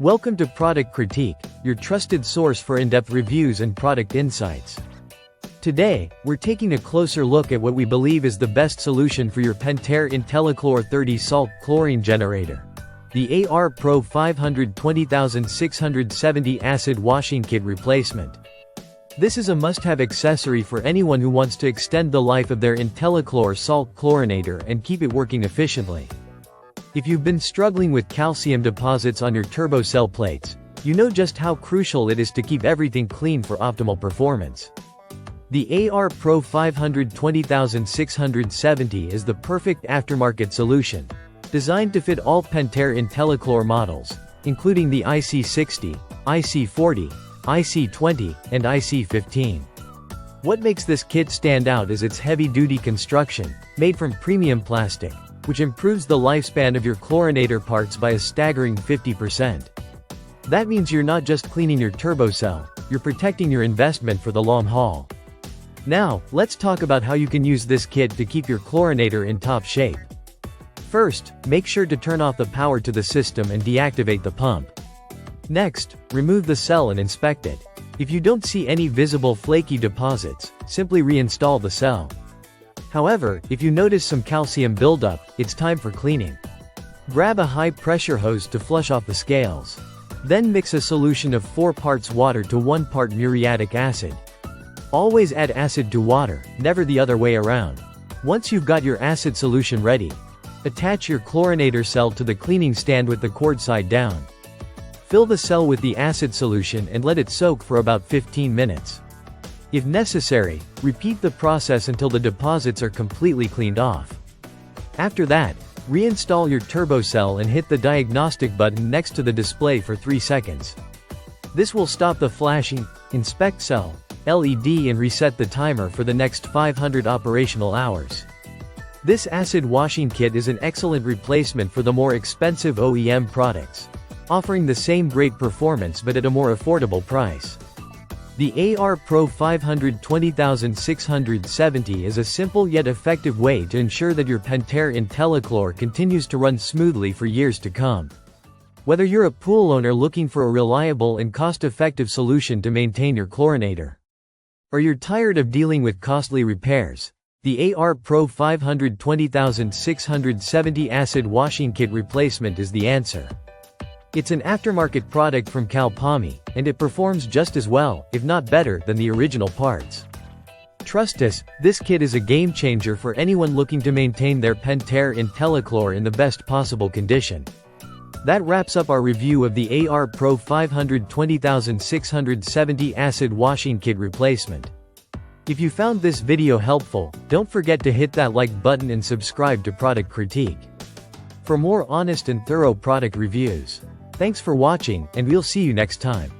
Welcome to Product Critique, your trusted source for in-depth reviews and product insights. Today, we're taking a closer look at what we believe is the best solution for your Pentair Ichlor 30 Salt Chlorine Generator. The AR Pro 520670 Acid Washing Kit Replacement. This is a must-have accessory for anyone who wants to extend the life of their Ichlor salt chlorinator and keep it working efficiently. If you've been struggling with calcium deposits on your turbocell plates, you know just how crucial it is to keep everything clean for optimal performance. The AR Pro 520670 is the perfect aftermarket solution, designed to fit all Pentair Ichlor models, including the IC60, IC40, IC20, and IC15. What makes this kit stand out is its heavy-duty construction, made from premium plastic, which improves the lifespan of your chlorinator parts by a staggering 50%. That means you're not just cleaning your turbocell, you're protecting your investment for the long haul. Now, let's talk about how you can use this kit to keep your chlorinator in top shape. First, make sure to turn off the power to the system and deactivate the pump. Next, remove the cell and inspect it. If you don't see any visible flaky deposits, simply reinstall the cell. However, if you notice some calcium buildup, it's time for cleaning. Grab a high-pressure hose to flush off the scales. Then mix a solution of 4 parts water to 1 part muriatic acid. Always add acid to water, never the other way around. Once you've got your acid solution ready, attach your chlorinator cell to the cleaning stand with the cord side down. Fill the cell with the acid solution and let it soak for about 15 minutes. If necessary, repeat the process until the deposits are completely cleaned off. After that, reinstall your turbocell and hit the diagnostic button next to the display for 3 seconds. This will stop the flashing, inspect cell, LED and reset the timer for the next 500 operational hours. This acid washing kit is an excellent replacement for the more expensive OEM products, offering the same great performance but at a more affordable price. The AR Pro 520670 is a simple yet effective way to ensure that your Pentair Ichlor continues to run smoothly for years to come. Whether you're a pool owner looking for a reliable and cost-effective solution to maintain your chlorinator, or you're tired of dealing with costly repairs, the AR Pro 520670 Acid Washing Kit Replacement is the answer. It's an aftermarket product from Calpami, and it performs just as well, if not better, than the original parts. Trust us, this kit is a game changer for anyone looking to maintain their Pentair Ichlor in the best possible condition. That wraps up our review of the AR Pro 520670 Acid Washing Kit Replacement. If you found this video helpful, don't forget to hit that like button and subscribe to Product Critique for more honest and thorough product reviews. Thanks for watching, and we'll see you next time.